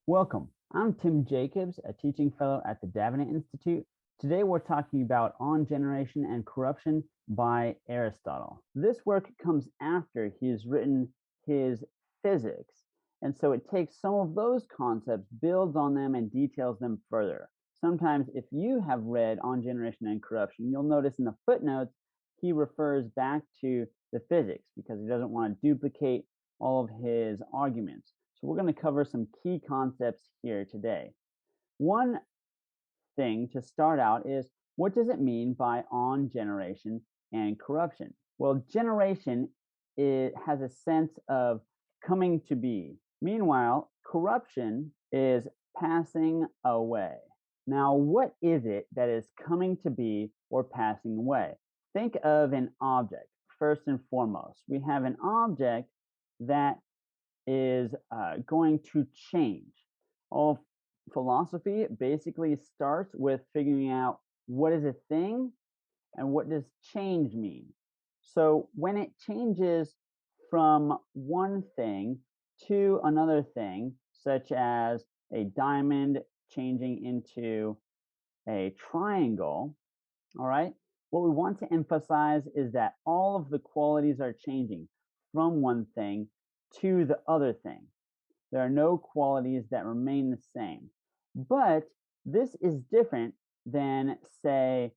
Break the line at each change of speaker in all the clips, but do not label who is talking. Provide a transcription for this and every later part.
Welcome. I'm Tim Jacobs, a teaching fellow at the Davenant Institute. Today we're talking about On Generation and Corruption by Aristotle. This work comes after he's written his Physics, and so it takes some of those concepts, builds on them, and details them further. Sometimes if you have read On Generation and Corruption, you'll notice in the footnotes he refers back to the Physics because he doesn't want to duplicate all of his arguments. So we're going to cover some key concepts here today. One thing to start out is, what does it mean by on generation and corruption? Well, generation has a sense of coming to be. Meanwhile, corruption is passing away. Now, what is it that is coming to be or passing away? Think of an object. First and foremost, we have an object that is going to change. All philosophy basically starts with figuring out what is a thing and what does change mean. So when it changes from one thing to another thing, such as a diamond changing into a triangle, all right, what we want to emphasize is that all of the qualities are changing from one thing to the other thing. There are no qualities that remain the same. But this is different than, say,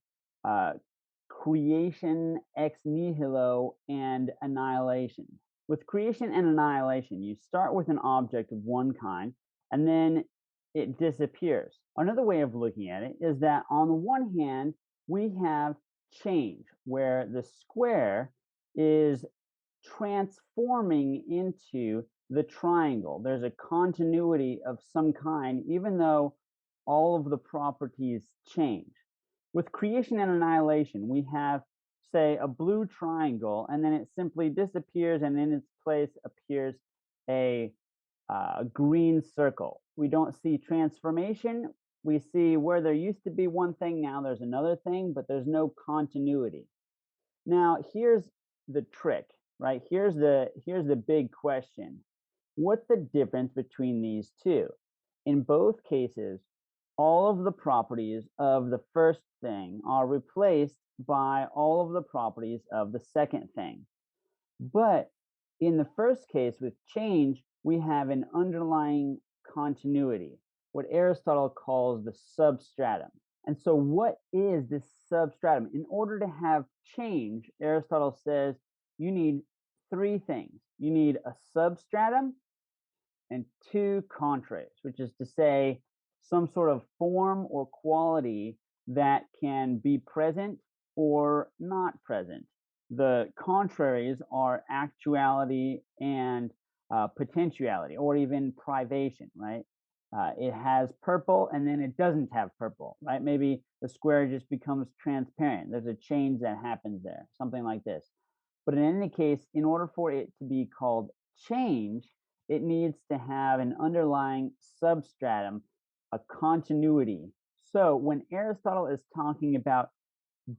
creation ex nihilo and annihilation. With creation and annihilation, you start with an object of one kind, and then it disappears. Another way of looking at it is that on the one hand, we have change, where the square is transforming into the triangle. There's a continuity of some kind, even though all of the properties change. With creation and annihilation, we have, say, a blue triangle, and then it simply disappears, and in its place appears a green circle. We don't see transformation. We see where there used to be one thing, now there's another thing, but there's no continuity. Now, here's the trick, right? Here's the big question. What's the difference between these two? In both cases, all of the properties of the first thing are replaced by all of the properties of the second thing. But in the first case with change, we have an underlying continuity, what Aristotle calls the substratum. And so what is this substratum? In order to have change, Aristotle says you need three things. You need a substratum and two contraries, which is to say some sort of form or quality that can be present or not present. The contraries are actuality and potentiality, or even privation, right? It has purple and then it doesn't have purple, right? Maybe the square just becomes transparent. There's a change that happens there, something like this. But in any case, in order for it to be called change, it needs to have an underlying substratum, a continuity. So when Aristotle is talking about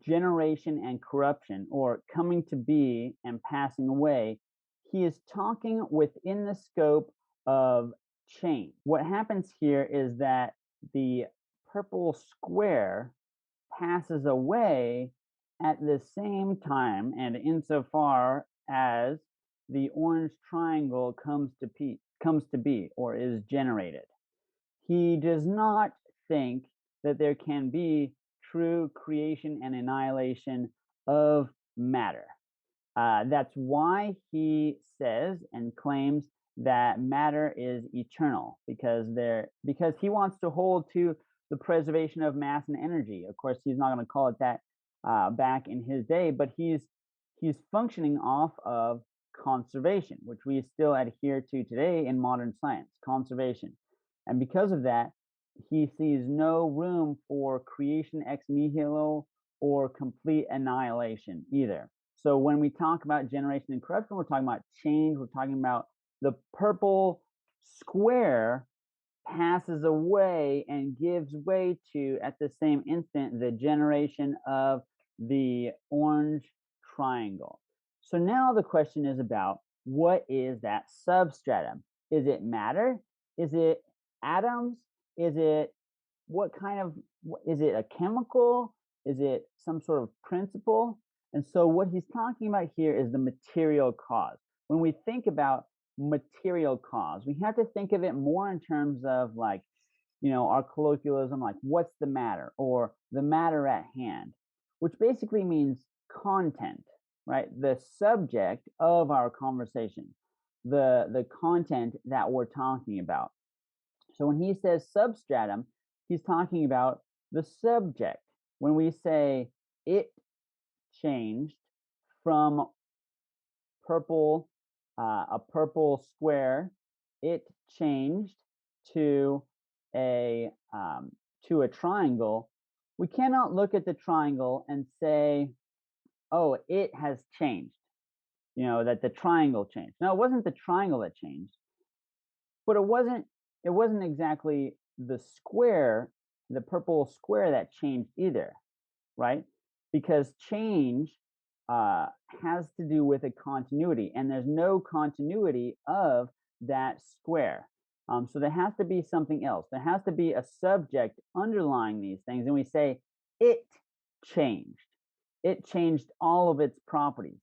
generation and corruption, or coming to be and passing away, he is talking within the scope of change. What happens here is that the purple square passes away at the same time and insofar as the orange triangle comes to be or is generated. He does not think that there can be true creation and annihilation of matter. That's why he says and claims that matter is eternal, because he wants to hold to the preservation of mass and energy. Of course, he's not going to call it that back in his day, but he's functioning off of conservation, which we still adhere to today in modern science, conservation. And because of that, he sees no room for creation ex nihilo or complete annihilation either. So when we talk about generation and corruption, we're talking about change. We're talking about the purple square passes away and gives way to, at the same instant, the generation of the orange triangle. So now the question is about, what is that substratum? Is it matter? Is it atoms? Is it is it a chemical? Is it some sort of principle? And so what he's talking about here is the material cause. When we think about material cause, we have to think of it more in terms of like, our colloquialism, like what's the matter or the matter at hand, which basically means content, right? The subject of our conversation, the content that we're talking about. So when he says substratum, he's talking about the subject. When we say it changed from purple, a purple square, it changed to a triangle, we cannot look at the triangle and say, oh, it has changed, that the triangle changed. No, it wasn't the triangle that changed, but it wasn't exactly the square, the purple square that changed either, right? Because change has to do with a continuity, and there's no continuity of that square. So there has to be something else. There has to be a subject underlying these things, and we say it changed. It changed all of its properties.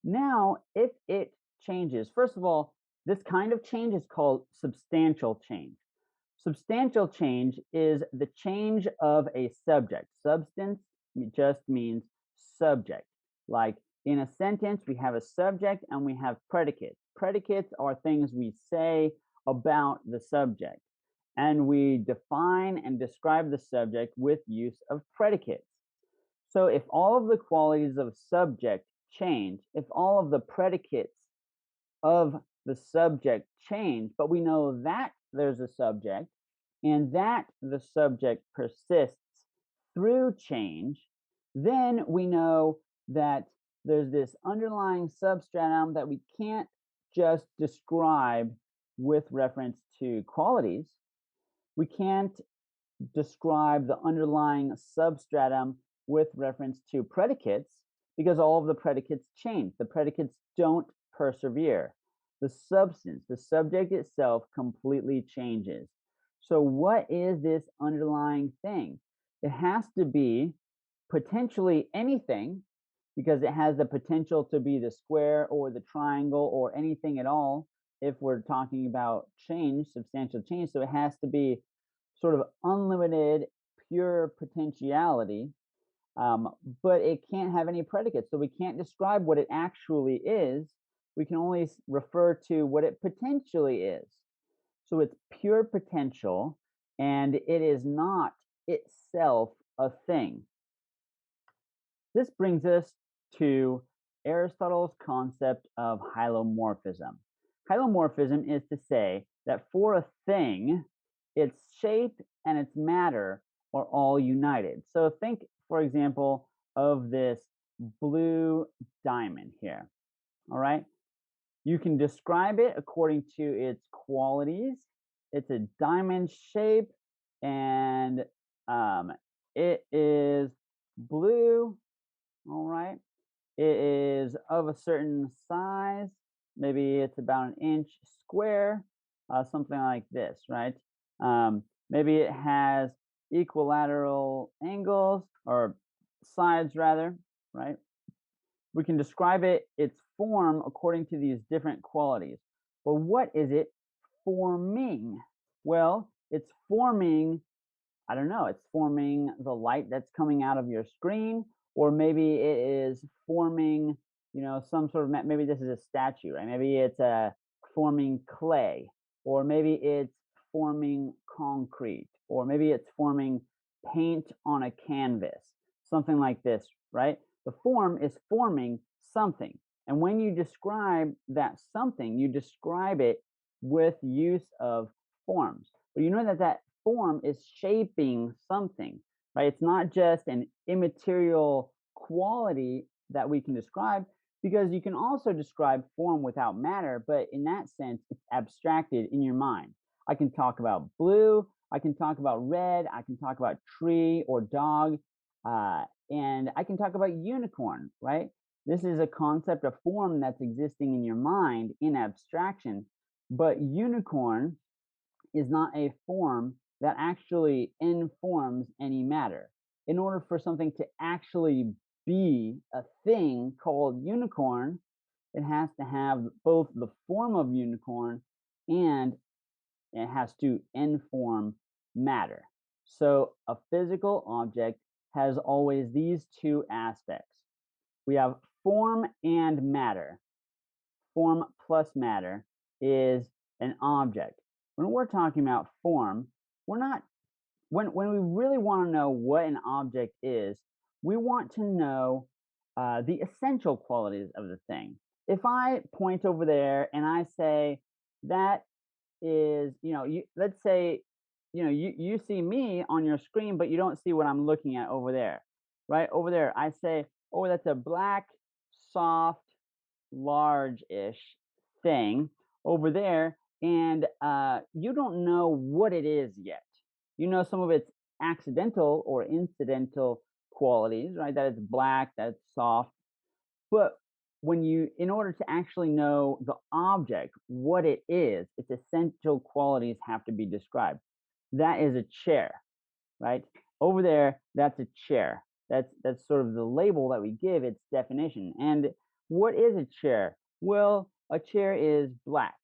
Now, if it changes, first of all, this kind of change is called substantial change. Substantial change is the change of a subject. Substance just means subject. Like in a sentence, we have a subject and we have predicates. Predicates are things we say about the subject, and we define and describe the subject with use of predicates. So if all of the qualities of subject change, if all of the predicates of the subject change, but we know that there's a subject and that the subject persists through change, then we know that there's this underlying substratum that we can't just describe with reference to qualities. We can't describe the underlying substratum with reference to predicates because all of the predicates change. The predicates don't persevere. The substance, the subject itself, completely changes. So what is this underlying thing? It has to be potentially anything, because it has the potential to be the square or the triangle or anything at all if we're talking about change, substantial change. So it has to be sort of unlimited, pure potentiality, but it can't have any predicates. So we can't describe what it actually is. We can only refer to what it potentially is. So it's pure potential, and it is not itself a thing. This brings us to Aristotle's concept of hylomorphism. Hylomorphism is to say that for a thing, its shape and its matter are all united. So think, for example, of this blue diamond here. All right. You can describe it according to its qualities. It's a diamond shape, and it is blue. All right. It is of a certain size. Maybe it's about an inch square, something like this, right? Maybe it has equilateral angles, or sides rather, right? We can describe its form according to these different qualities. But what is it forming? Well, it's forming, I don't know, it's forming the light that's coming out of your screen, or maybe it is forming, some sort of, maybe this is a statue, right? Maybe it's forming clay, or maybe it's forming concrete, or maybe it's forming paint on a canvas, something like this, right? The form is forming something. And when you describe that something, you describe it with use of forms. But you know that form is shaping something, right? It's not just an immaterial quality that we can describe, because you can also describe form without matter, but in that sense, it's abstracted in your mind. I can talk about blue, I can talk about red, I can talk about tree or dog, And I can talk about unicorn, right? This is a concept, a form that's existing in your mind in abstraction, but unicorn is not a form that actually informs any matter. In order for something to actually be a thing called unicorn, it has to have both the form of unicorn and it has to inform matter. So a physical object has always these two aspects. We have form and matter. Form plus matter is an object. When we're talking about form, we're not when we really want to know what an object is, we want to know the essential qualities of the thing. If I point over there and I say that is, let's say, you see me on your screen, but you don't see what I'm looking at over there, right? Over there, I say, oh, that's a black, soft, large-ish thing over there, and you don't know what it is yet. You know some of its accidental or incidental qualities, right? That it's black, that it's soft. But in order to actually know the object, what it is, its essential qualities have to be described. That is a chair, right? Over there, that's a chair. That's sort of the label that we give its definition. And what is a chair? Well, a chair is black.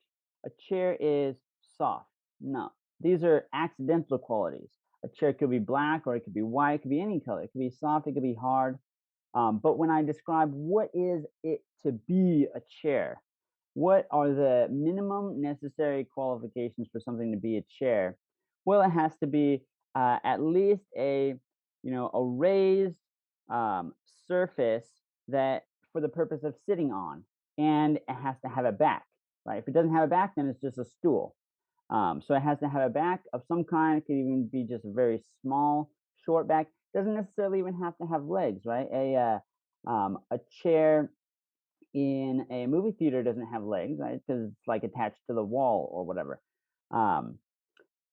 A chair is soft. No, these are accidental qualities. A chair could be black or it could be white, it could be any color. It could be soft, it could be hard. But when I describe what is it to be a chair, what are the minimum necessary qualifications for something to be a chair? Well, it has to be at least a raised surface that for the purpose of sitting on, and it has to have a back, right? If it doesn't have a back, then it's just a stool. So it has to have a back of some kind. It could even be just a very small, short back. Doesn't necessarily even have to have legs, right? A chair in a movie theater doesn't have legs, right? Because it's like attached to the wall or whatever. Um,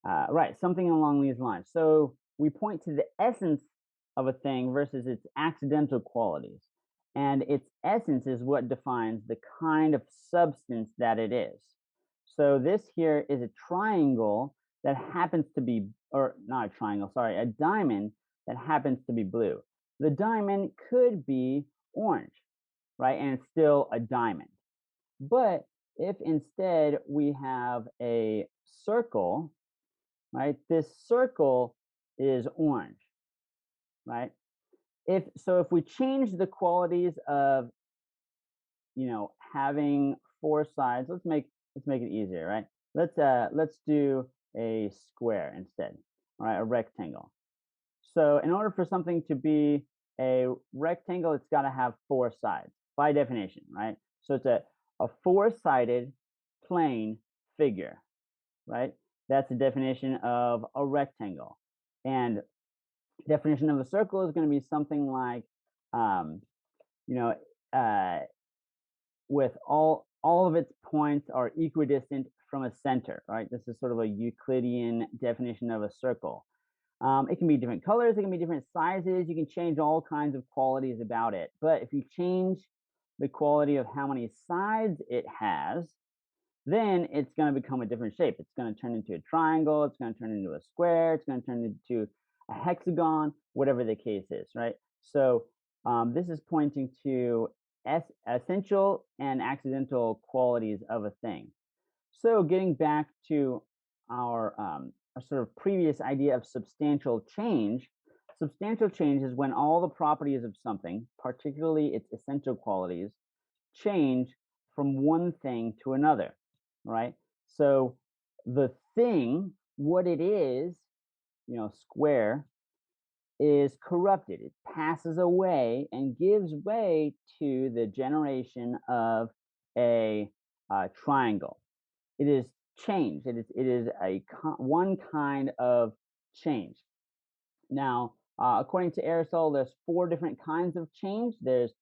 right, something along these lines. So we point to the essence of a thing versus its accidental qualities. And its essence is what defines the kind of substance that it is. So this here is a triangle that happens to be, or not a triangle, sorry, a diamond that happens to be blue. The diamond could be orange, right? And it's still a diamond. But if instead we have a circle, right? This circle is orange, right? If we change the qualities of having four sides, let's make it easier, right? Let's do a square instead, all right? A rectangle. So in order for something to be a rectangle, it's got to have four sides by definition, right? So it's a four-sided plane figure, right? That's the definition of a rectangle. And definition of a circle is going to be something like, you know, with all of its points are equidistant from a center, right? This is sort of a Euclidean definition of a circle. It can be different colors, it can be different sizes, you can change all kinds of qualities about it. But if you change the quality of how many sides it has, then it's going to become a different shape. It's going to turn into a triangle, it's going to turn into a square, it's going to turn into a hexagon, whatever the case is, right? So this is pointing to essential and accidental qualities of a thing. So getting back to our sort of previous idea of substantial change is when all the properties of something, particularly its essential qualities, change from one thing to another, right? So the thing, what it is, square, is corrupted. It passes away and gives way to the generation of a triangle. It is change. It is one kind of change. Now, according to Aristotle, there's four different kinds of change. There's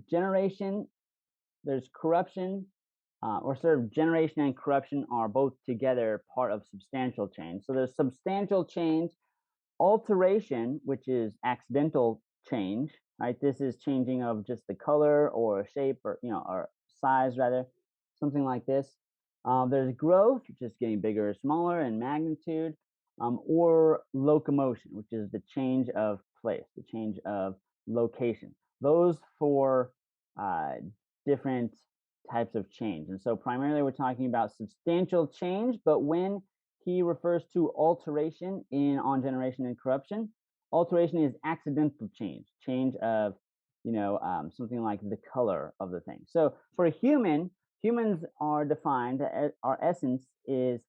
generation, there's corruption, or sort of generation and corruption are both together part of substantial change. So there's substantial change, Alteration, which is accidental change, right? This is changing of just the color or shape or, or size rather, something like this. There's growth, just getting bigger or smaller in magnitude, or locomotion, which is the change of place, the change of location. Those four uh, different types of change. And so primarily we're talking about substantial change, but when he refers to alteration in On Generation and Corruption, alteration is accidental change, change of, something like the color of the thing. So for a human, humans are defined, our essence is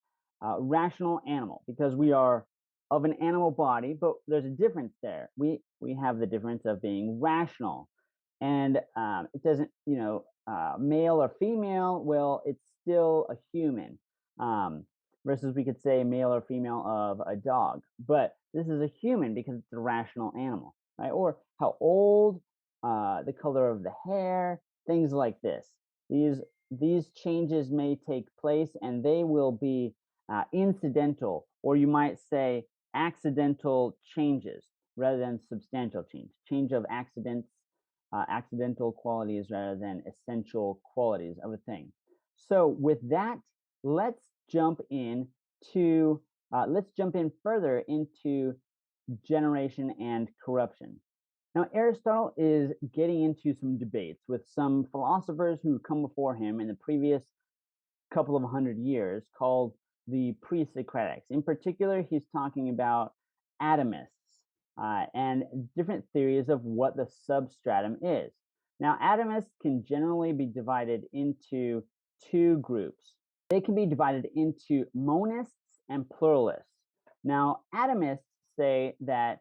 rational animal because we are of an animal body, but there's a difference there. We have the difference of being rational, and it doesn't, male or female. Well, it's still a human. Versus we could say male or female of a dog, but this is a human because it's a rational animal, right? Or how old, the color of the hair, things like this. These changes may take place, and they will be incidental, or you might say accidental changes rather than substantial change of accidents, accidental qualities rather than essential qualities of a thing. So with that, let's jump in further into generation and corruption. Now, Aristotle is getting into some debates with some philosophers who come before him in the previous couple of 100 years called the pre-Socratics. In particular, he's talking about atomists and different theories of what the substratum is. Now, atomists can generally be divided into two groups. They can be divided into monists and pluralists. Now, atomists say that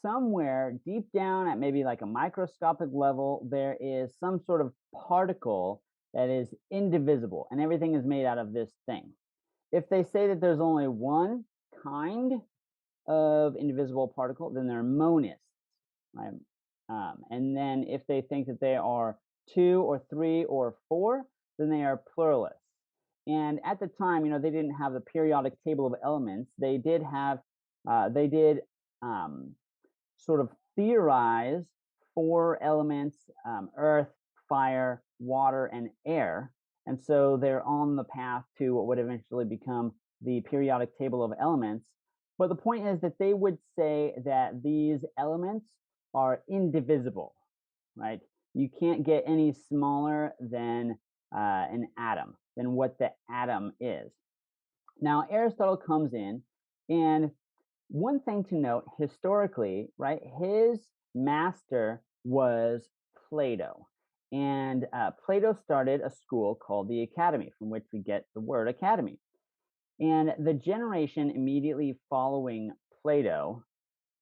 somewhere deep down at maybe like a microscopic level, there is some sort of particle that is indivisible and everything is made out of this thing. If they say that there's only one kind of indivisible particle, then they're monists, right? And then if they think that they are two or three or four, then they are pluralists. And at the time, they didn't have the periodic table of elements. They did have, sort of theorize four elements: earth, fire, water, and air. And so they're on the path to what would eventually become the periodic table of elements. But the point is that they would say that these elements are indivisible, right? You can't get any smaller than an atom, than what the atom is. Now, Aristotle comes in, and one thing to note historically, right? His master was Plato. And Plato started a school called the Academy, from which we get the word academy. And the generation immediately following Plato,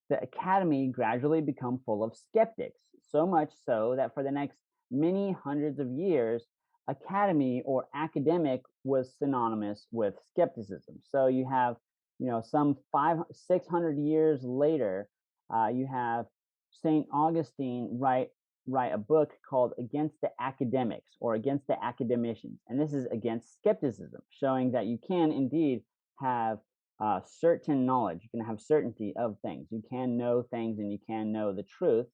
the Academy gradually become full of skeptics, so much so that for the next many hundreds of years, academy or academic was synonymous with skepticism. So you have, some 600 years later, you have St. Augustine write a book called Against the Academics or Against the Academicians. And this is against skepticism, showing that you can indeed have certain knowledge. You can have certainty of things. You can know things and you can know the truth.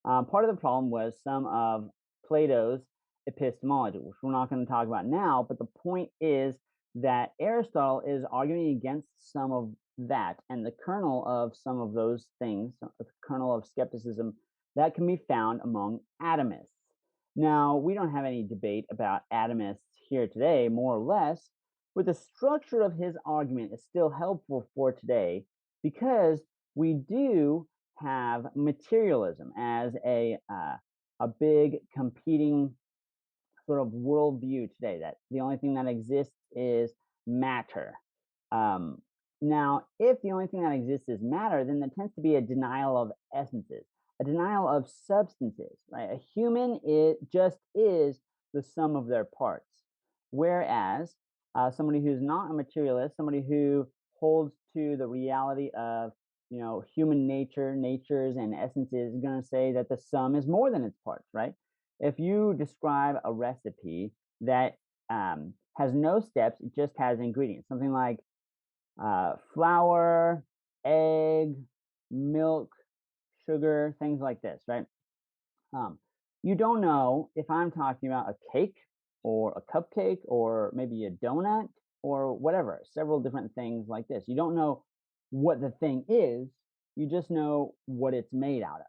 Part of the problem was some of Plato's epistemology, which we're not going to talk about now, but the point is that Aristotle is arguing against some of that, and the kernel of some of those things, the kernel of skepticism that can be found among atomists. Now, we don't have any debate about atomists here today, more or less, but the structure of his argument is still helpful for today because we do have materialism as a big competing sort of worldview today, that the only thing that exists is matter. Now, if the only thing that exists is matter, then there tends to be a denial of essences, a denial of substances, right? A human just is the sum of their parts. Whereas somebody who's not a materialist, somebody who holds to the reality of human natures and essences, is going to say that the sum is more than its parts, right? If you describe a recipe that has no steps, it just has ingredients, something like flour, egg, milk, sugar, things like this, right? You don't know if I'm talking about a cake or a cupcake or maybe a donut or whatever, several different things like this. You don't know what the thing is, you just know what it's made out of,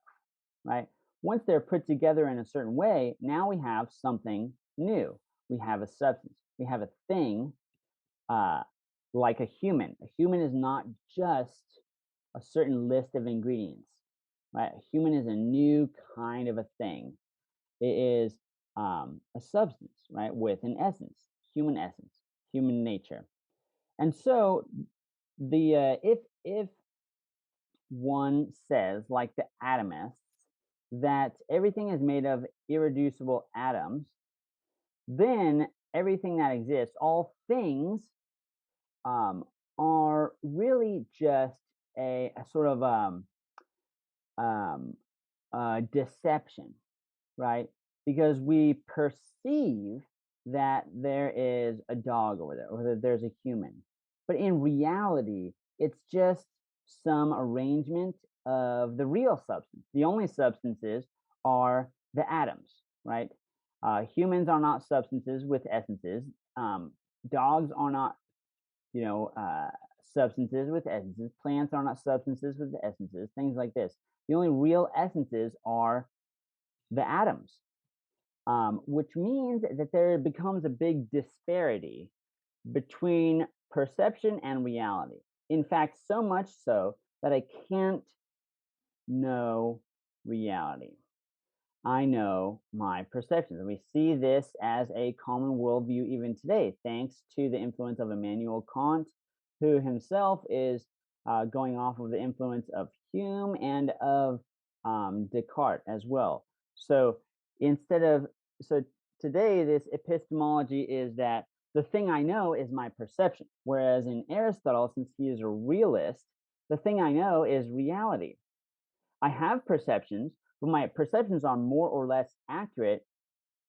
right? Once they're put together in a certain way, now we have something new. We have a substance, we have a thing, uh, like a human. A human is not just a certain list of ingredients, right? A human is a new kind of a thing. It is a substance, right, with an essence, human nature. And so if one says, like the atomists, that everything is made of irreducible atoms, then everything that exists, all things, um, are really just a sort of um, deception, right? Because we perceive that there is a dog over there or that there's a human. But in reality, it's just some arrangement of the real substance. The only substances are the atoms, right? Humans are not substances with essences. Dogs are not, you know, substances with essences. Plants are not substances with essences, things like this. The only real essences are the atoms, which means that there becomes a big disparity between perception and reality. In fact, so much so that I can't know reality. I know my perceptions. And we see this as a common worldview even today, thanks to the influence of Immanuel Kant, who himself is going off of the influence of Hume and of Descartes as well. So instead of, so today, this epistemology is that the thing I know is my perception. Whereas in Aristotle, since he is a realist, the thing I know is reality. I have perceptions, but my perceptions are more or less accurate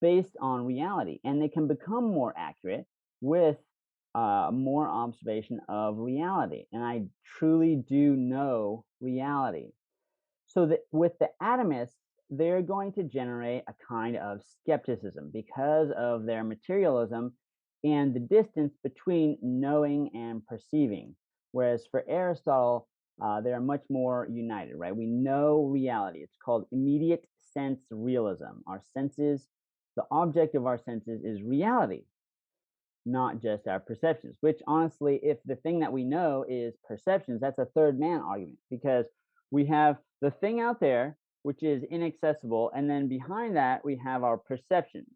based on reality, and they can become more accurate with more observation of reality. And I truly do know reality. So that with the atomists, they're going to generate a kind of skepticism because of their materialism and the distance between knowing and perceiving. Whereas for Aristotle, they are much more united, right? We know reality. It's called immediate sense realism. Our senses, the object of our senses is reality, not just our perceptions, which honestly, if the thing that we know is perceptions, that's a third man argument because we have the thing out there, which is inaccessible, and then behind that, we have our perceptions.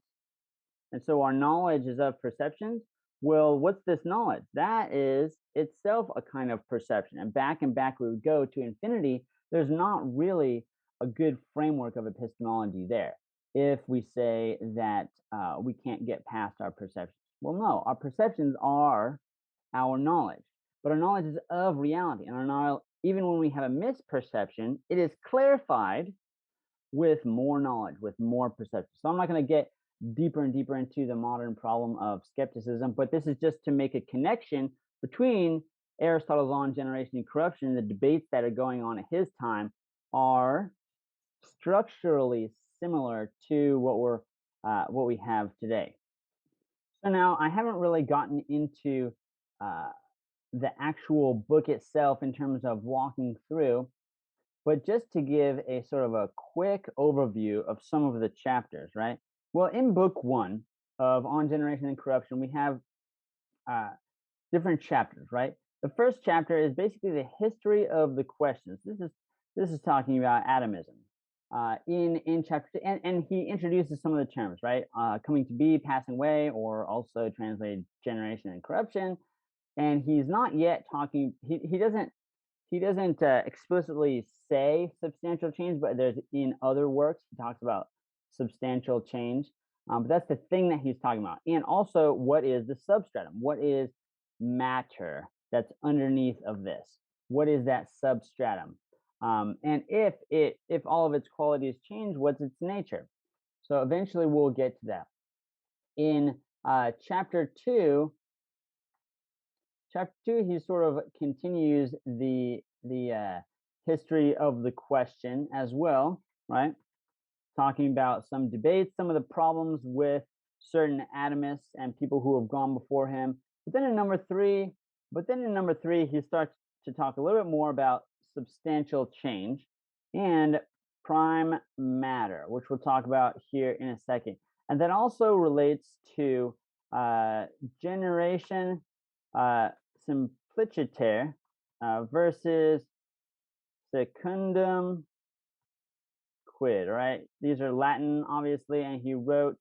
And so our knowledge is of perceptions. Well, what's this knowledge? That is itself a kind of perception. And back we would go to infinity. There's not really a good framework of epistemology there if we say that we can't get past our perceptions. Well, no, our perceptions are our knowledge, but our knowledge is of reality. And our knowledge, even when we have a misperception, it is clarified with more knowledge, with more perception. So I'm not going to get deeper and deeper into the modern problem of skepticism, but this is just to make a connection between Aristotle's On Generation and Corruption and the debates that are going on at his time are structurally similar to what we have today. So now I haven't really gotten into the actual book itself in terms of walking through, but just to give a sort of a quick overview of some of the chapters, right? Well, in book one of On Generation and Corruption, we have different chapters, right? The first chapter is basically the history of the questions. This is talking about atomism. In chapter two, and he introduces some of the terms, right? Coming to be, passing away, or also translated generation and corruption. And he's not yet talking. He doesn't explicitly say substantial change, but there's in other works he talks about substantial change. But that's the thing that he's talking about. And also, what is the substratum? What is matter that's underneath of this? What is that substratum? And if all of its qualities change, what's its nature? So eventually we'll get to that. In chapter two, he sort of continues the history of the question as well, right? Talking about some debates, some of the problems with certain atomists and people who have gone before him. But then in number three, he starts to talk a little bit more about substantial change and prime matter, which we'll talk about here in a second. And that also relates to generation simpliciter versus secundum quid, right? These are Latin, obviously, and he wrote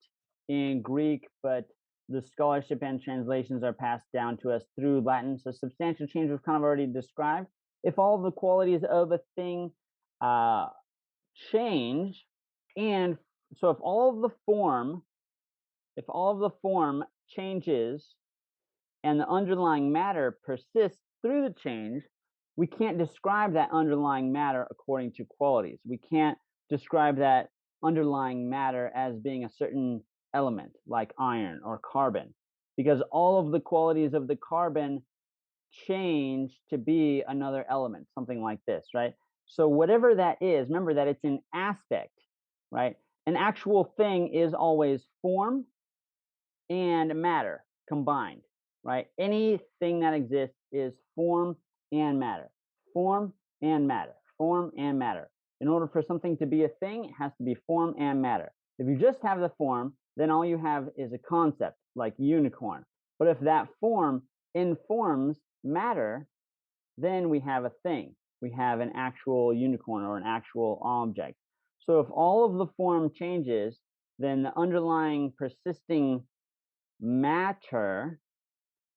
in Greek, but the scholarship and translations are passed down to us through Latin. So substantial change we've kind of already described. If all the qualities of a thing change, and so if all of the form changes and the underlying matter persists through the change, we can't describe that underlying matter according to qualities. We can't describe that underlying matter as being a certain element like iron or carbon, because all of the qualities of the carbon change to be another element, something like this, right? So whatever that is, remember that it's an aspect, right? An actual thing is always form and matter combined, right? Anything that exists is form and matter, form and matter, form and matter. In order for something to be a thing, it has to be form and matter. If you just have the form, then all you have is a concept like unicorn. But if that form informs matter, then we have a thing. We have an actual unicorn or an actual object. So if all of the form changes, then the underlying persisting matter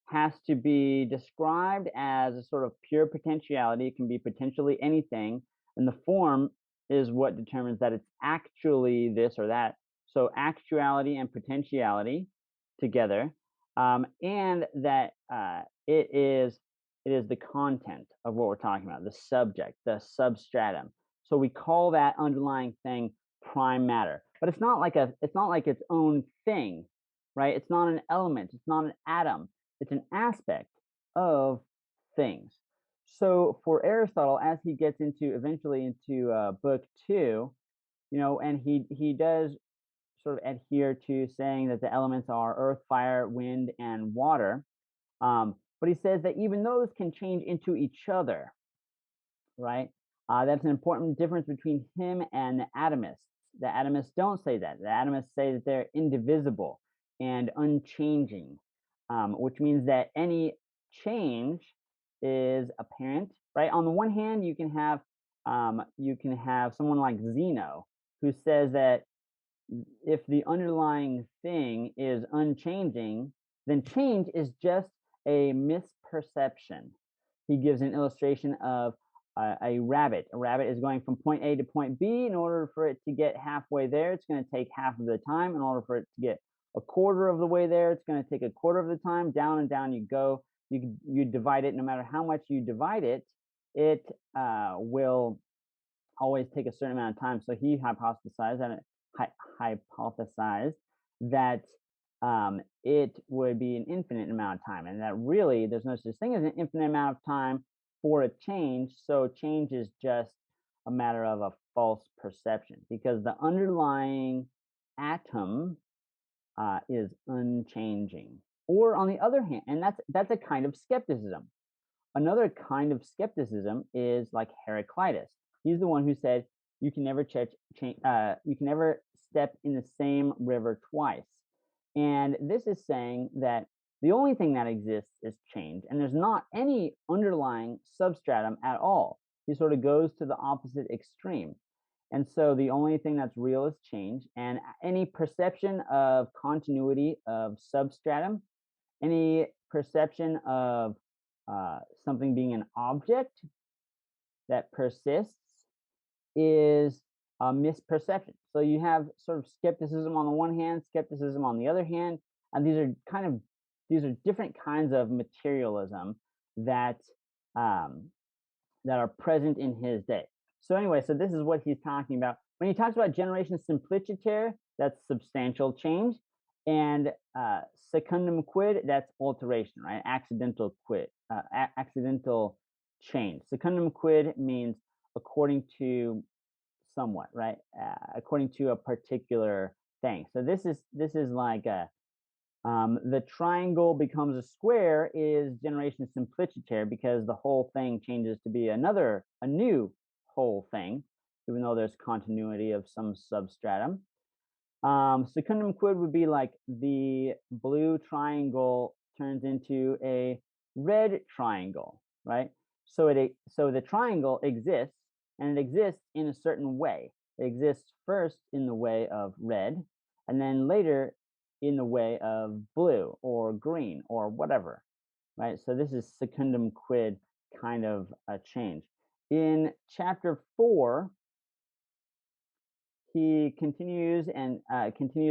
has to be described as a sort of pure potentiality. It can be potentially anything, and the form is what determines that it's actually this or that. So actuality and potentiality together, and that it is the content of what we're talking about, the subject, the substratum. So we call that underlying thing prime matter, but it's not like its own thing, right? It's not an element, it's not an atom, it's an aspect of things. So for Aristotle, as he gets into eventually into book 2, and he does sort of adhere to saying that the elements are earth, fire, wind, and water. But he says that even those can change into each other, right? That's an important difference between him and the atomists. The atomists don't say that. The atomists say that they're indivisible and unchanging, which means that any change is apparent, right? On the one hand, you can have someone like Zeno who says that if the underlying thing is unchanging, then change is just a misperception. He gives an illustration of a rabbit. A rabbit is going from point A to point B. In order for it to get halfway there, it's going to take half of the time. In order for it to get a quarter of the way there, it's going to take a quarter of the time. Down and down you go. You divide it. No matter how much you divide it, it will always take a certain amount of time. So he hypothesized that it would be an infinite amount of time, and that really there's no such thing as an infinite amount of time for a change. So change is just a matter of a false perception, because the underlying atom is unchanging. Or on the other hand, and that's a kind of skepticism. Another kind of skepticism is like Heraclitus. He's the one who said you can never step in the same river twice. And this is saying that the only thing that exists is change, and there's not any underlying substratum at all. He sort of goes to the opposite extreme. And so the only thing that's real is change, and any perception of continuity of substratum, any perception of something being an object that persists is a misperception. So you have sort of skepticism on the one hand, skepticism on the other hand, and these are different kinds of materialism that that are present in his day. So anyway, so this is what he's talking about when he talks about generation simpliciter. That's substantial change, and secundum quid, that's alteration, right? Accidental change. Secundum quid means according to somewhat, right? According to a particular thing. So this is like a the triangle becomes a square is generation simpliciter because the whole thing changes to be a new whole thing, even though there's continuity of some substratum. Secundum quid would be like the blue triangle turns into a red triangle, right? So the triangle exists, and it exists in a certain way. It exists first in the way of red, and then later in the way of blue or green or whatever, right? So this is secundum quid kind of a change. In chapter 4, he continues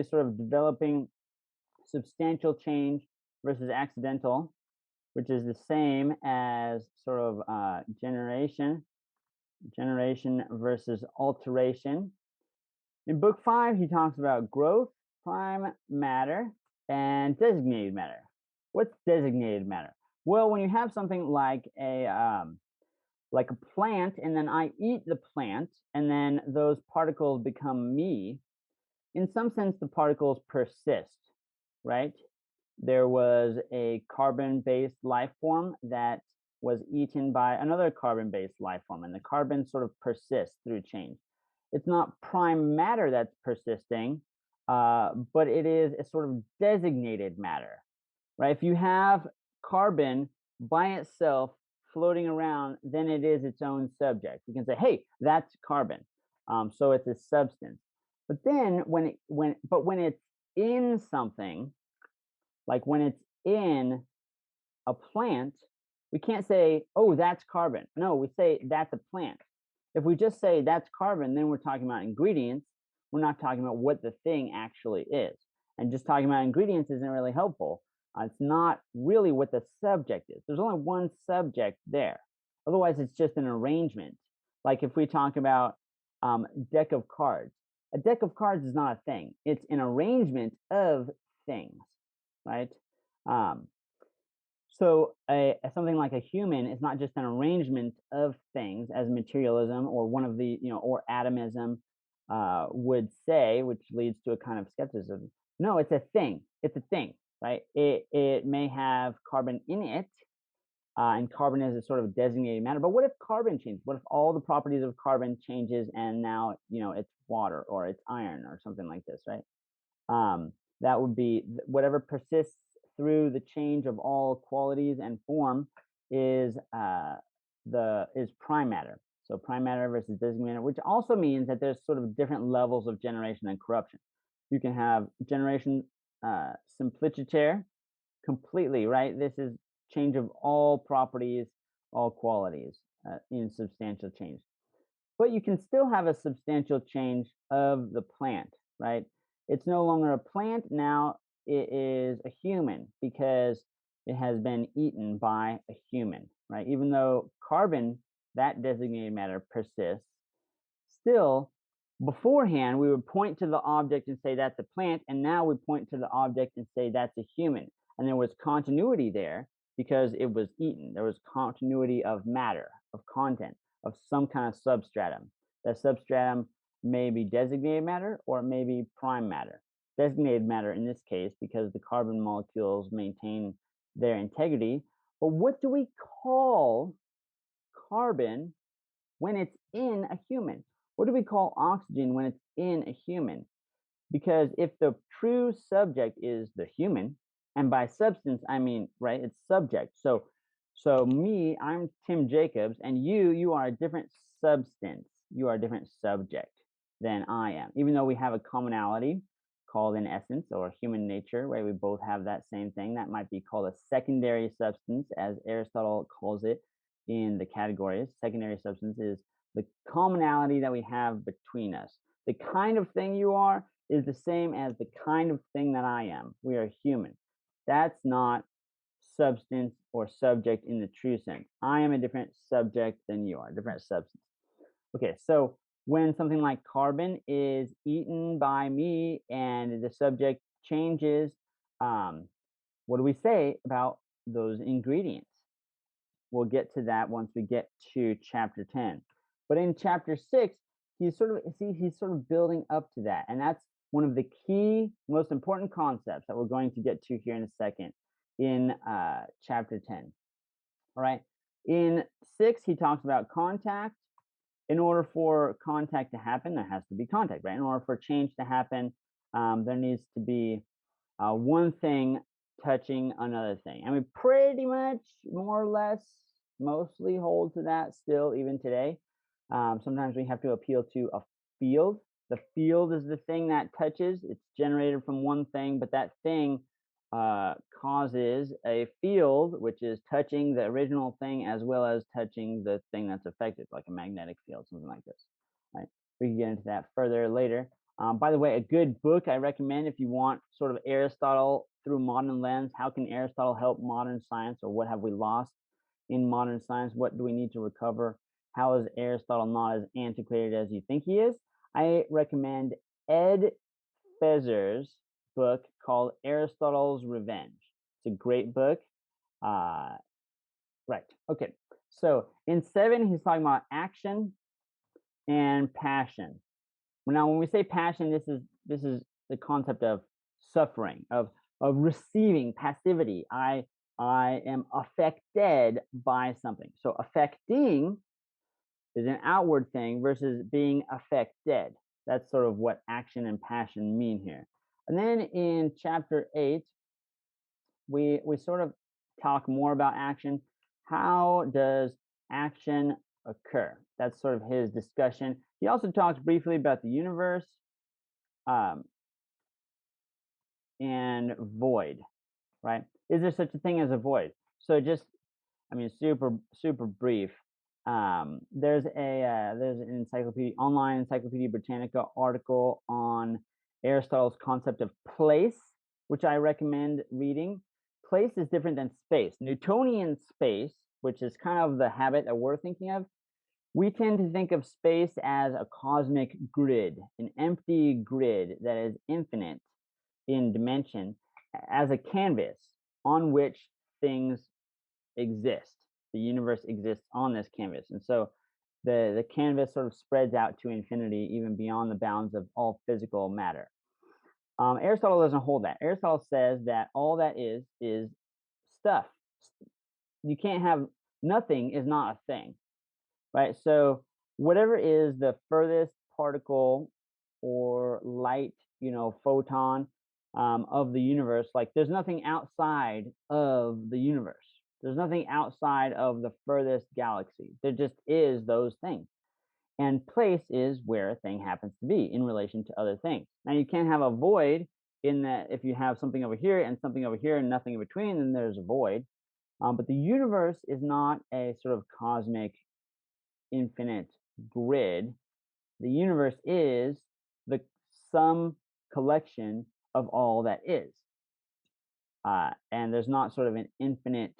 sort of developing substantial change versus accidental, which is the same as sort of generation versus alteration. In book 5, he talks about growth, prime matter, and designated matter. What's designated matter? Well, when you have something like a plant, and then I eat the plant, and then those particles become me, in some sense, the particles persist, right? There was a carbon-based life form that was eaten by another carbon-based life form, and the carbon sort of persists through change. It's not prime matter that's persisting, but it is a sort of designated matter, right? If you have carbon by itself floating around, then it is its own subject. We can say, hey, that's carbon. So it's a substance. But then when it's in something, like when it's in a plant, we can't say, oh, that's carbon. No, we say that's a plant. If we just say that's carbon, then we're talking about ingredients. We're not talking about what the thing actually is. And just talking about ingredients isn't really helpful. It's not really what the subject is. There's only one subject there. Otherwise, it's just an arrangement. Like if we talk about deck of cards, a deck of cards is not a thing. It's an arrangement of things, right? So something like a human is not just an arrangement of things, as materialism or one of the, or atomism would say, which leads to a kind of skepticism. No, it's a thing. It's a thing, right? It may have carbon in it, and carbon is a sort of designated matter. But what if carbon changes? What if all the properties of carbon changes and now, it's water or it's iron or something like this, right? That would be whatever persists through the change of all qualities and form is prime matter. So prime matter versus designated matter, which also means that there's sort of different levels of generation and corruption. You can have generation simpliciter completely, right? This is change of all properties, all qualities in substantial change. But you can still have a substantial change of the plant, right? It's no longer a plant, now it is a human because it has been eaten by a human, right? Even though carbon, that designated matter, persists, still beforehand we would point to the object and say that's a plant, and now we point to the object and say that's a human. And there was continuity there because it was eaten. There was continuity of matter, of content, of some kind of substratum. That substratum may be designated matter or it may be prime matter. Designated matter in this case because the carbon molecules maintain their integrity. But what do we call carbon when it's in a human? What do we call oxygen when it's in a human? Because if the true subject is the human, and by substance I mean, right, it's subject. So me, I'm Tim Jacobs, and you are a different substance. You are a different subject than I am, even though we have a commonality called an essence or human nature, right? We both have that same thing. That might be called a secondary substance, as Aristotle calls it in the categories. Secondary substance is the commonality that we have between us. The kind of thing you are is the same as the kind of thing that I am. We are human. That's not substance or subject in the true sense. I am a different subject than you are, different substance. Okay, so when something like carbon is eaten by me and the subject changes, what do we say about those ingredients? We'll get to that once we get to chapter 10. But in chapter 6, he's sort of building up to that, and that's one of the key, most important concepts that we're going to get to here in a second in chapter 10. All right. In 6, he talks about contact. In order for contact to happen, there has to be contact, right? In order for change to happen, there needs to be one thing touching another thing. And we pretty much, more or less, mostly hold to that still, even today. Sometimes we have to appeal to a field. The field is the thing that touches. It's generated from one thing, but that thing causes a field, which is touching the original thing as well as touching the thing that's affected, like a magnetic field, something like this. Right? We can get into that further later. By the way, a good book I recommend if you want sort of Aristotle through modern lens. How can Aristotle help modern science, or what have we lost in modern science? What do we need to recover? How is Aristotle not as antiquated as you think he is? I recommend Ed Feser's book called Aristotle's Revenge. It's a great book. Right. Okay. So in 7, he's talking about action and passion. Now, when we say passion, this is the concept of suffering, of receiving passivity. I am affected by something. So affecting is an outward thing versus being affected. That's sort of what action and passion mean here. And then in chapter 8, we sort of talk more about action. How does action occur? That's sort of his discussion. He also talks briefly about the universe and void, right? Is there such a thing as a void? So just, I mean, super brief. There's an encyclopedia, online Encyclopedia Britannica article on Aristotle's concept of place, which I recommend reading. Place is different than space. Newtonian space, which is kind of the habit that we're thinking of, we tend to think of space as a cosmic grid, an empty grid that is infinite in dimension, as a canvas on which things exist. The universe exists on this canvas. And so the canvas sort of spreads out to infinity, even beyond the bounds of all physical matter. Aristotle doesn't hold that. Aristotle says that all that is stuff. You can't have, nothing is not a thing, right? So whatever is the furthest particle or light, photon of the universe, like there's nothing outside of the universe. There's nothing outside of the furthest galaxy. There just is those things. And place is where a thing happens to be in relation to other things. Now, you can't have a void in that if you have something over here and something over here and nothing in between, then there's a void. But the universe is not a sort of cosmic infinite grid. The universe is the sum collection of all that is. And there's not sort of an infinite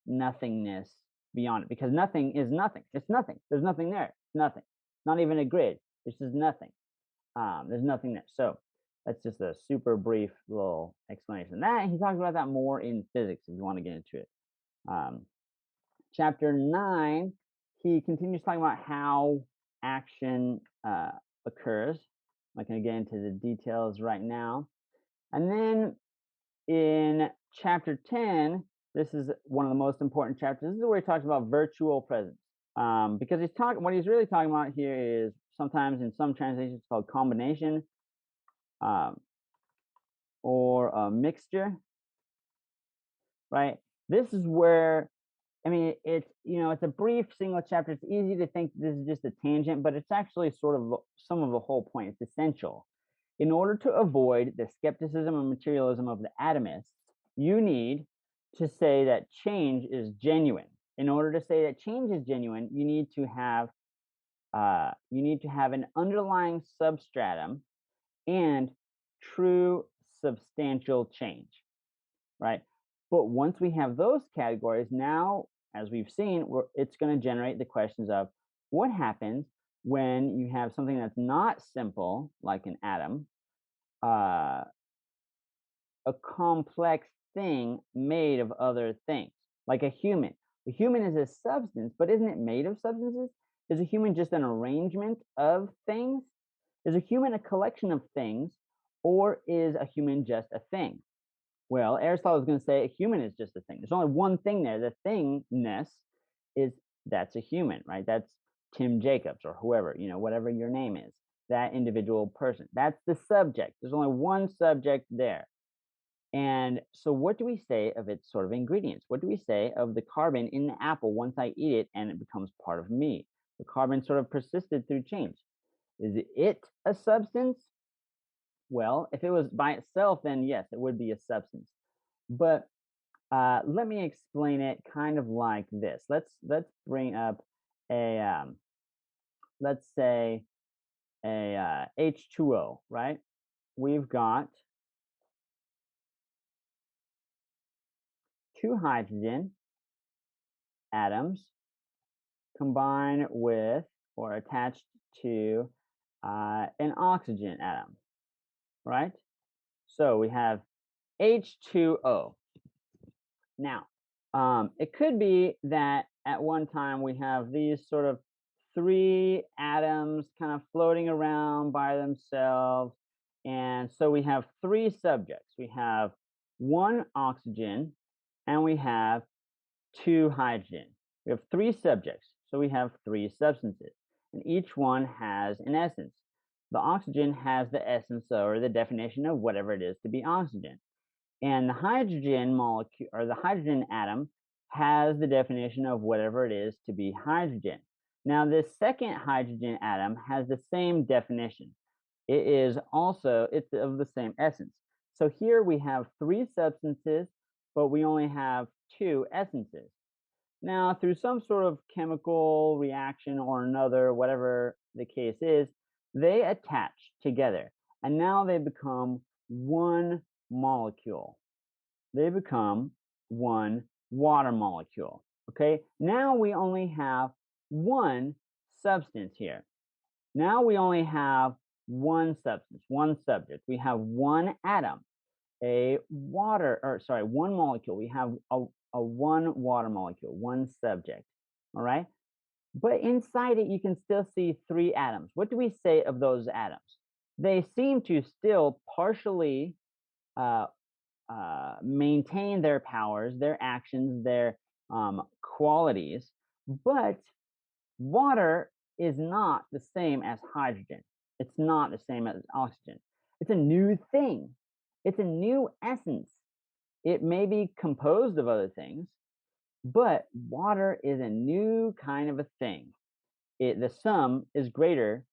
nothingness beyond it, because nothing is nothing. It's nothing. There's nothing there. It's nothing. Not even a grid. It's just nothing. There's nothing there. So that's just a super brief little explanation. That he talks about that more in physics if you want to get into it. Chapter 9, he continues talking about how action occurs. I'm not going to get into the details right now. And then in chapter 10, this is one of the most important chapters. This is where he talks about virtual presence. Because what he's really talking about here is sometimes in some translations it's called combination or a mixture, right? This is where, I mean, it's a brief single chapter. It's easy to think this is just a tangent, but it's actually sort of some of the whole point. It's essential. In order to avoid the skepticism and materialism of the atomists, you need to say that change is genuine. In order to say that change is genuine, you need to have an underlying substratum and true substantial change, right? But once we have those categories, now, as we've seen, it's going to generate the questions of what happens when you have something that's not simple, like an atom, a complex thing made of other things, like a human. The human is a substance, but isn't it made of substances? Is a human just an arrangement of things? Is a human a collection of things, or is a human just a thing? Well, Aristotle is going to say a human is just a thing. There's only one thing there. The thingness is that's a human, right? That's Tim Jacobs or whoever, whatever your name is, that individual person. That's the subject. There's only one subject there. And so what do we say of its sort of ingredients? What do we say of the carbon in the apple once I eat it and it becomes part of me? The carbon sort of persisted through change. Is it a substance? Well, if it was by itself, then yes, it would be a substance. But let me explain it kind of like this. Let's bring up a let's say a H2O, right? We've got two hydrogen atoms combined with or attached to an oxygen atom, right? So we have H2O. Now, it could be that at one time we have these sort of three atoms kind of floating around by themselves. And so we have three subjects. We have one oxygen and we have two hydrogen. We have three subjects. So we have three substances. And each one has an essence. The oxygen has the essence or the definition of whatever it is to be oxygen. And the hydrogen molecule or the hydrogen atom has the definition of whatever it is to be hydrogen. Now, this second hydrogen atom has the same definition. It's of the same essence. So here we have three substances, but we only have two essences. Now, through some sort of chemical reaction or another, whatever the case is, they attach together. And now they become one molecule. They become one water molecule. Okay, now we only have one substance here. Now we only have one substance, one subject. We have one atom, one molecule. We have a one water molecule, one subject. All right. But inside it, you can still see three atoms. What do we say of those atoms? They seem to still partially maintain their powers, their actions, their qualities, but water is not the same as hydrogen. It's not the same as oxygen. It's a new thing. It's a new essence. It may be composed of other things, but water is a new kind of a thing. The sum is greater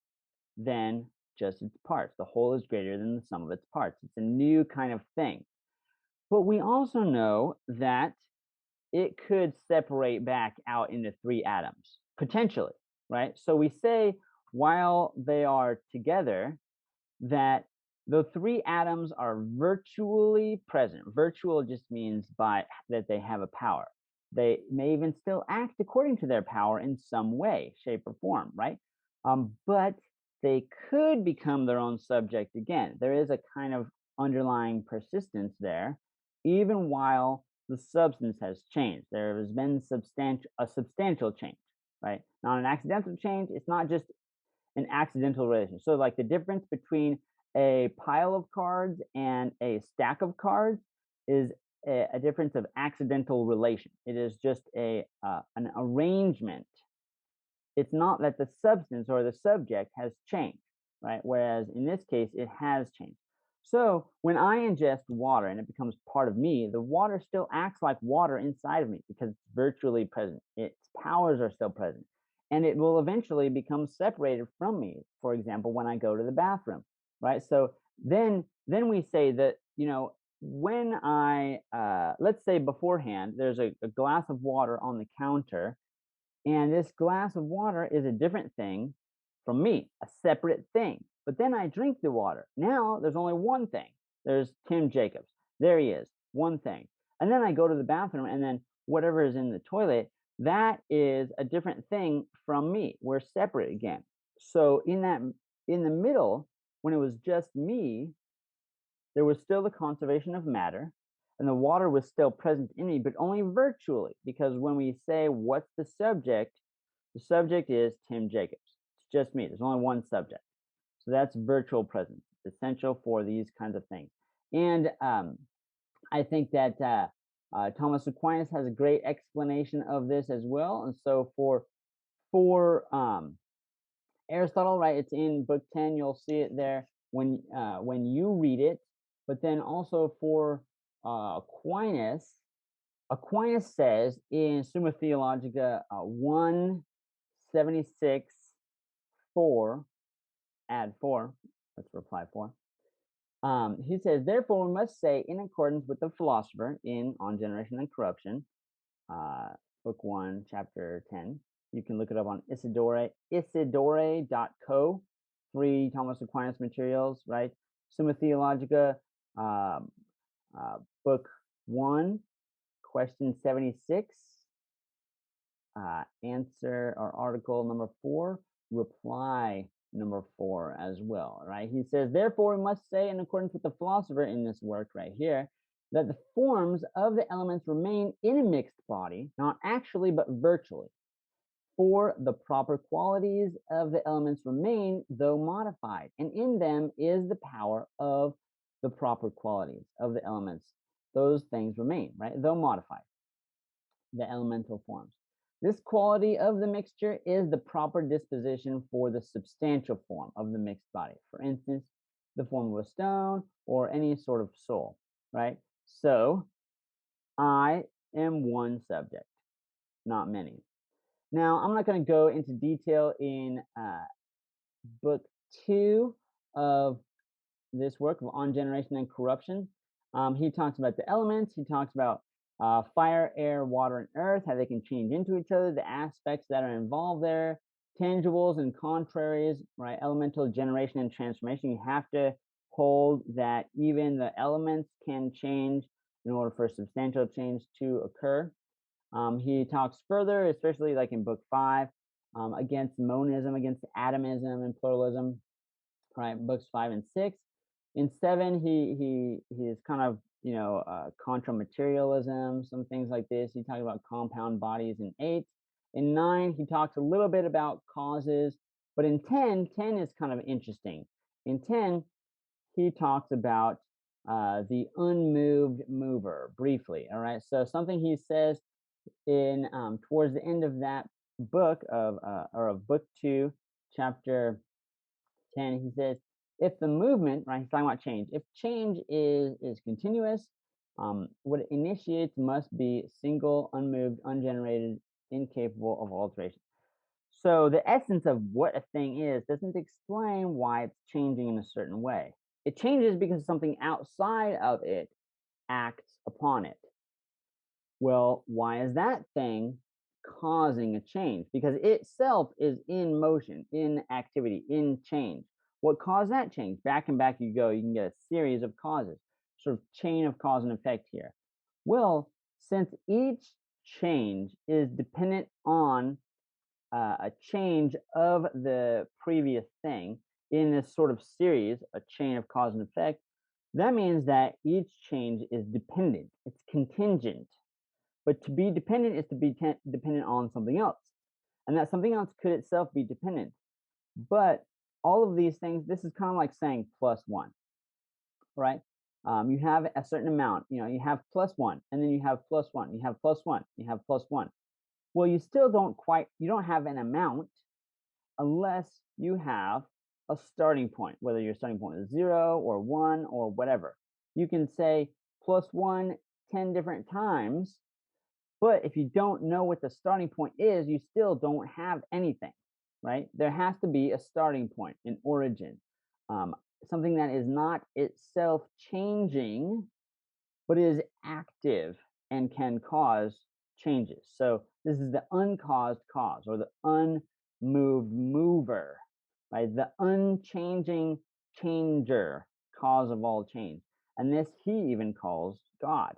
than just its parts. The whole is greater than the sum of its parts. It's a new kind of thing. But we also know that it could separate back out into three atoms, potentially, right? So we say while they are together, that the three atoms are virtually present. Virtual just means that they have a power. They may even still act according to their power in some way, shape, or form, right? But they could become their own subject again. There is a kind of underlying persistence there, even while the substance has changed. There has been a substantial change, right? Not an accidental change. It's not just an accidental relation. So like the difference between a pile of cards and a stack of cards is a difference of accidental relation. It is just an arrangement. It's not that the substance or the subject has changed, right? Whereas in this case, it has changed. So when I ingest water and it becomes part of me, the water still acts like water inside of me because it's virtually present. Its powers are still present. And it will eventually become separated from me, for example, when I go to the bathroom, right? So then we say that, when I, let's say beforehand, there's a glass of water on the counter, and this glass of water is a different thing from me, a separate thing. But then I drink the water. Now there's only one thing. There's Tim Jacobs. There he is, one thing. And then I go to the bathroom, and then whatever is in the toilet, that is a different thing from me. We're separate again. So in the middle, when it was just me, there was still the conservation of matter, and the water was still present in me, but only virtually, because when we say what's the subject, The subject is Tim Jacobs. It's just me. There's only one subject. So that's virtual presence. It's essential for these kinds of things. And I think that Thomas Aquinas has a great explanation of this as well. And so for Aristotle, right, it's in book 10. You'll see it there when you read it. But then also for Aquinas, Aquinas says in Summa Theologica 176, 4, add 4, let's reply 4. He says, therefore, we must say, in accordance with the philosopher in On Generation and Corruption, book 1, chapter 10. You can look it up on isidore.co, free Thomas Aquinas materials, right? Summa Theologica, book 1, question 76, answer or article number 4, reply number 4 as well, right? He says, therefore, we must say, in accordance with the philosopher in this work right here, that the forms of the elements remain in a mixed body, not actually, but virtually. For the proper qualities of the elements remain, though modified, and in them is the power of the proper qualities of the elements. Those things remain, right? Though modified, the elemental forms. This quality of the mixture is the proper disposition for the substantial form of the mixed body. For instance, the form of a stone or any sort of soul, right? So I am one subject, not many. Now, I'm not going to go into detail in book 2 of this work of On Generation and Corruption. He talks about the elements. He talks about fire, air, water, and earth, how they can change into each other, the aspects that are involved there, tangibles and contraries, right? Elemental generation and transformation. You have to hold that even the elements can change in order for substantial change to occur. He talks further, especially like in book 5, against monism, against atomism and pluralism, right? Books 5 and 6. In 7, he is kind of contra materialism, some things like this. He talks about compound bodies in 8. In 9, he talks a little bit about causes, but in 10 is kind of interesting. In 10, he talks about the unmoved mover briefly. All right, so something he says in towards the end of that book of book 2, chapter 10, he says, if the movement, right, he's talking about change, if change is continuous, what it initiates must be single, unmoved, ungenerated, incapable of alteration. So the essence of what a thing is doesn't explain why it's changing in a certain way. It changes because something outside of it acts upon it. Well, why is that thing causing a change? Because itself is in motion, in activity, in change. What caused that change? Back and back you go, you can get a series of causes, sort of chain of cause and effect here. Well, since each change is dependent on a change of the previous thing in this sort of series, a chain of cause and effect, that means that each change is dependent, it's contingent. But to be dependent is to be dependent on something else. And that something else could itself be dependent. But all of these things, this is kind of like saying plus one, right? You have a certain amount, you have plus one, and then you have plus one, you have plus one, you have plus one. Well, you still you don't have an amount unless you have a starting point, whether your starting point is 0 or 1 or whatever. You can say plus 1 10 different times, but if you don't know what the starting point is, you still don't have anything, right? There has to be a starting point, an origin, something that is not itself changing, but is active and can cause changes. So this is the uncaused cause, or the unmoved mover, right? The unchanging changer, cause of all change. And this he even calls God.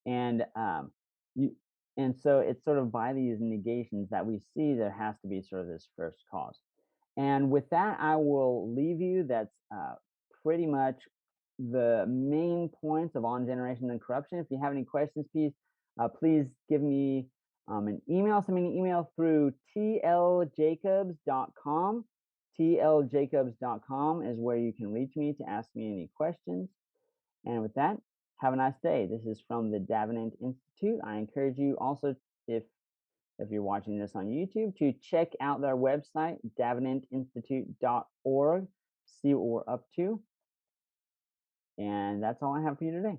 And and so it's sort of by these negations that we see there has to be sort of this first cause. And with that, I will leave you. That's pretty much the main points of On Generation and Corruption. If you have any questions, please give me Send me an email through tljacobs.com. tljacobs.com is where you can reach me to ask me any questions. And with that, have a nice day. This is from the Davenant Institute. I encourage you also, if you're watching this on YouTube, to check out their website, davenantinstitute.org, see what we're up to. And that's all I have for you today.